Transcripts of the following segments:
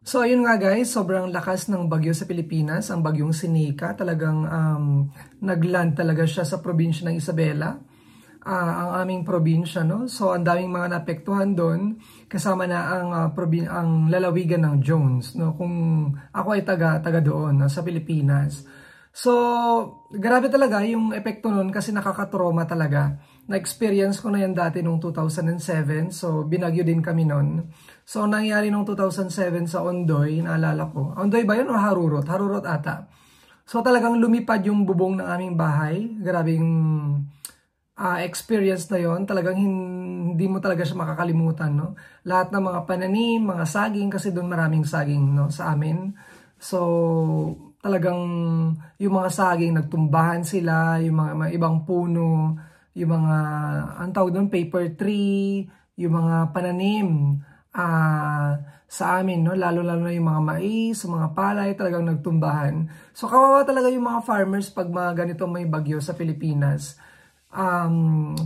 So ayun nga guys, sobrang lakas ng bagyo sa Pilipinas, ang bagyong Sinika. Talagang nagland talaga siya sa probinsya ng Isabela, ang aming probinsya, no? So ang daming mga naapektuhan doon, kasama na ang lalawigan ng Jones, no? Kung ako ay taga doon, no? Sa Pilipinas. So grabe talaga yung epekto noon kasi nakakatrauma talaga. Na-experience ko na yan dati noong 2007, so binagyo din kami noon. So nangyari noong 2007 sa Ondoy, naalala ko. Ondoy ba yun o Harurot? Harurot ata. So talagang lumipad yung bubong ng aming bahay. Grabing experience na yon. Talagang hindi mo talaga siya makakalimutan, no? Lahat ng mga pananim, mga saging, kasi doon maraming saging, no, sa amin. So talagang yung mga saging, nagtumbahan sila, yung mga ibang puno, yung mga, ang tawag doon, paper tree, yung mga pananim sa amin, no? Lalo-lalo na yung mga mais, yung mga palay, talagang nagtumbahan. So kawawa talaga yung mga farmers pag mga ganito may bagyo sa Pilipinas.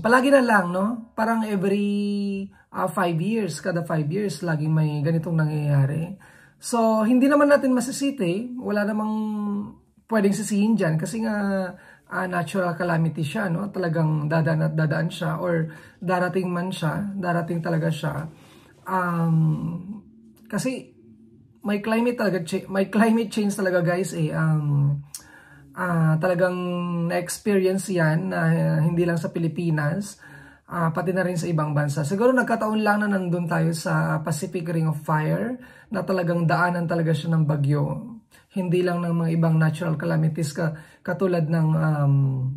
Palagi na lang, no? Parang every 5 years, kada 5 years, laging may ganitong nangyayari. So hindi naman natin masisisi, wala namang pwedeng sisihin dyan kasi nga natural calamity siya, no? Talagang dadaan at dadaan siya, or darating man siya, darating talaga siya. Kasi may climate change talaga guys eh. Talagang na-experience yan na hindi lang sa Pilipinas, pati na rin sa ibang bansa. Siguro nagkataon lang na nandun tayo sa Pacific Ring of Fire na talagang daanan talaga siya ng bagyo. Hindi lang ng mga ibang natural calamities katulad ng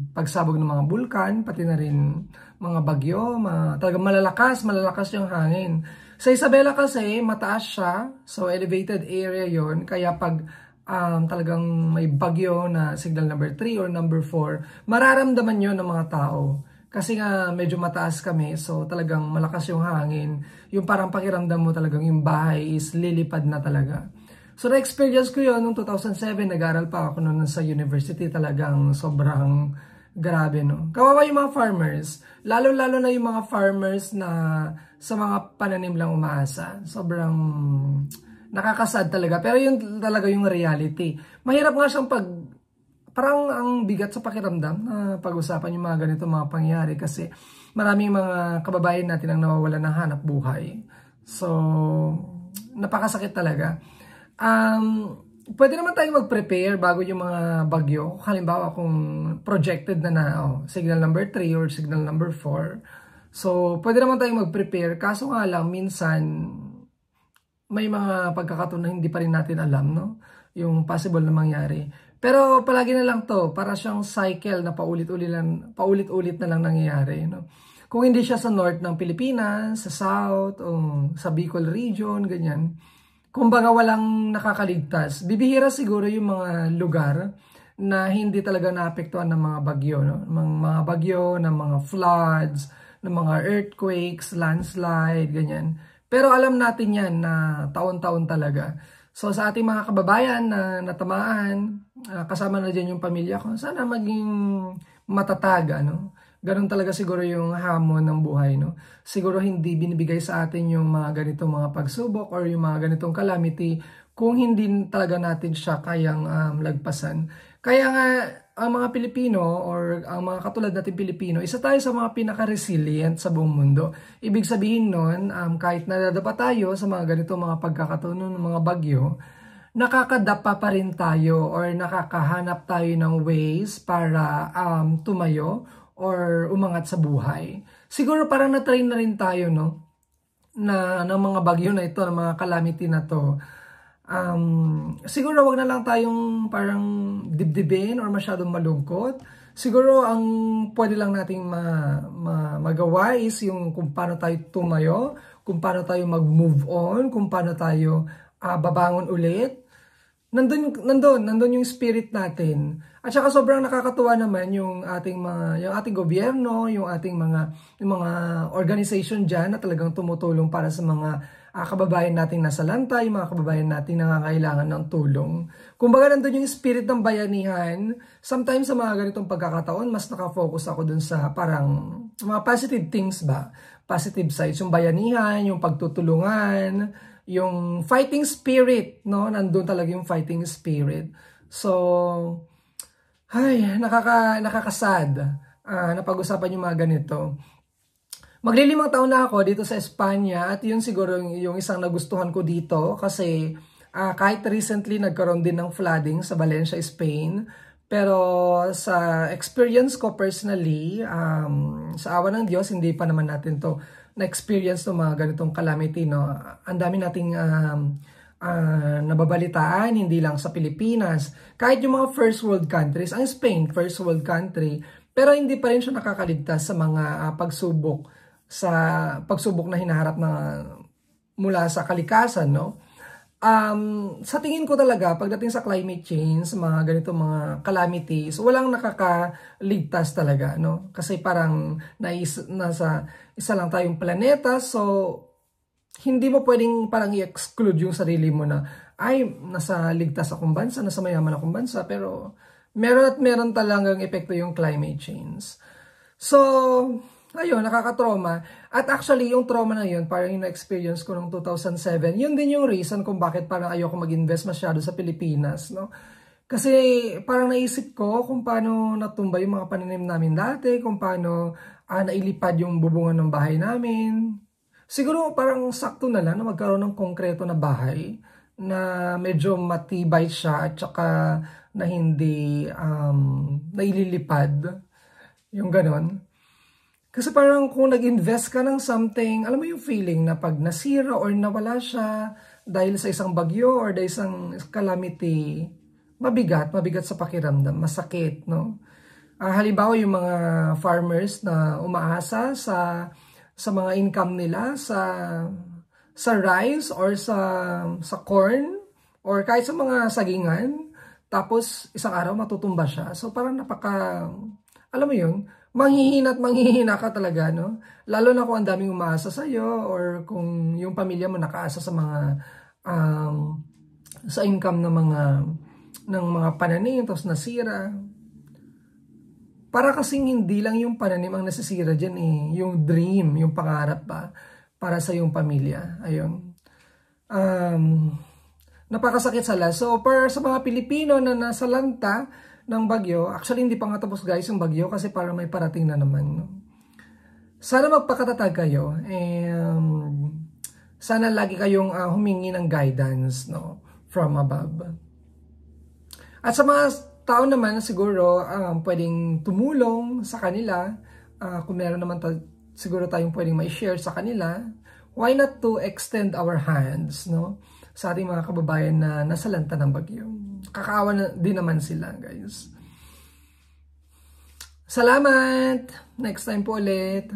pagsabog ng mga bulkan, pati na rin mga bagyo. Talagang malalakas yung hangin. Sa Isabela kasi, mataas siya. So, elevated area yon. Kaya pag talagang may bagyo na signal number 3 or number 4, mararamdaman yon ng mga tao. Kasi nga medyo mataas kami, so talagang malakas yung hangin. Yung parang pakiramdam mo talagang yung bahay is lilipad na talaga. So na-experience ko yun noong 2007, nag-aral pa ako noon sa university, talagang sobrang grabe, no? Kawawa yung mga farmers, lalo-lalo na yung mga farmers na sa mga pananim lang umaasa. Sobrang nakakasad talaga, pero yun talaga yung reality. Mahirap nga siyang parang ang bigat sa pakiramdam na pag-usapan yung mga ganito mga pangyayari kasi maraming mga kababayan natin ang nawawalan ng hanap buhay. So napakasakit talaga. Pwede naman tayong mag-prepare bago yung mga bagyo. Halimbawa kung projected na signal number 3 or signal number 4. So pwede naman tayong mag-prepare. Kaso nga lang minsan may mga pagkakataon na hindi pa rin natin alam, no? Yung possible na mangyari. Pero palagi na lang to, para siyang cycle na paulit-ulit na lang nangyayari, no? Kung hindi siya sa north ng Pilipinas, sa south, o sa Bicol region, ganyan. Kumbaga walang nakakaligtas. Bibihira siguro yung mga lugar na hindi talaga naapektuhan ng mga bagyo, no? Mga bagyo, ng mga floods, ng mga earthquakes, landslide, ganyan. Pero alam natin yan na taon-taon talaga. So sa ating mga kababayan na natamaan, kasama na dyan yung pamilya ko, sana maging matatag, ano? Ganun talaga siguro yung hamon ng buhay, no? Siguro hindi binibigay sa atin yung mga ganitong mga pagsubok or yung mga ganitong calamity kung hindi talaga natin siya kayang lagpasan. Kaya nga, ang mga Pilipino or ang mga katulad natin Pilipino, isa tayo sa mga pinaka-resilient sa buong mundo. Ibig sabihin nun, kahit nadadapa tayo sa mga ganitong mga pagkakataon ng mga bagyo, nakakadapa pa rin tayo or nakakahanap tayo ng ways para tumayo or umangat sa buhay. Siguro parang na-train na rin tayo, no? Na ng mga bagyo na ito, ng mga calamity na to. Siguro wag na lang tayong parang dibdibin or masyadong malungkot. Siguro ang pwede lang nating magawa is yung kung paano tayo tumayo, kung paano tayo mag-move on, kung paano tayo babangon ulit. Nandun yung spirit natin. At saka sobrang nakakatuwa naman yung ating gobyerno, yung mga organization diyan na talagang tumutulong para sa mga kababayan nating nasa lanta, yung mga kababayan nating nangangailangan ng tulong. Kumbaga nandun yung spirit ng bayanihan. Sometimes sa mga ganitong pagkakataon, mas nakafocus ako dun sa parang mga positive things ba? Positive sides, yung bayanihan, yung pagtutulungan, yung fighting spirit, no? Nandun talaga yung fighting spirit. So, ay, nakakasad na pag-usapan yung mga ganito. Maglilimang taon na ako dito sa Espanya at yun siguro yung isang nagustuhan ko dito kasi kahit recently nagkaroon din ng flooding sa Valencia, Spain. Pero sa experience ko personally, sa awa ng Diyos, hindi pa naman natin to na-experience ng mga ganitong calamity. No? Ang dami nating nababalitaan, hindi lang sa Pilipinas. Kahit yung mga first world countries, ang Spain, first world country, pero hindi pa rin siya nakakaligtas sa mga pagsubok na hinaharap na mula sa kalikasan, no? Sa tingin ko talaga, pagdating sa climate change, mga ganitong mga calamities, walang nakakaligtas talaga, no? Kasi parang nasa isa lang tayong planeta, so hindi mo pwedeng parang i-exclude yung sarili mo na, ay, nasa ligtas akong bansa, nasa mayaman akong bansa, pero meron talagang epekto yung climate change. So, ayun, nakaka-trauma. At actually, yung trauma na yun, parang yung na-experience ko noong 2007, yun din yung reason kung bakit parang ayoko mag-invest masyado sa Pilipinas, no? Kasi parang naisip ko kung paano natumba yung mga pananim namin dati, kung paano nailipad yung bubungan ng bahay namin. Siguro parang sakto na lang na magkaroon ng konkreto na bahay na medyo matibay siya at saka na hindi naililipad. Yung ganon. Kasi parang kung nag-invest ka ng something, alam mo yung feeling na pag nasira or nawala siya dahil sa isang bagyo or dahil sa isang calamity, mabigat sa pakiramdam, masakit, no? Halimbawa yung mga farmers na umaasa sa mga income nila sa rice or sa corn or kahit sa mga sagingan, tapos isang araw matutumba siya. So parang alam mo yun, manghihina ka talaga, no? Lalo na kung ang daming umaasa sa'yo or kung yung pamilya mo nakaasa sa mga sa income ng mga pananim tapos nasira. Para kasing hindi lang yung pananim ang nasisira dyan eh, yung dream, yung pangarap pa para sa yung pamilya. Ayun. Napakasakit sala. So, para sa mga Pilipino na nasa lanta ng bagyo, actually hindi pa nga tapos guys yung bagyo kasi para may parating na naman. No? Sana magpakatatag kayo. Sana lagi kayong humingi ng guidance, no, from above. At sa mga tao naman siguro pwedeng tumulong sa kanila, kung meron naman siguro tayong pwedeng ma-share sa kanila, why not to extend our hands, no, sa ating mga kababayan na nasalanta ng bagyo. Kakaawa din naman sila, guys. Salamat! Next time po ulit.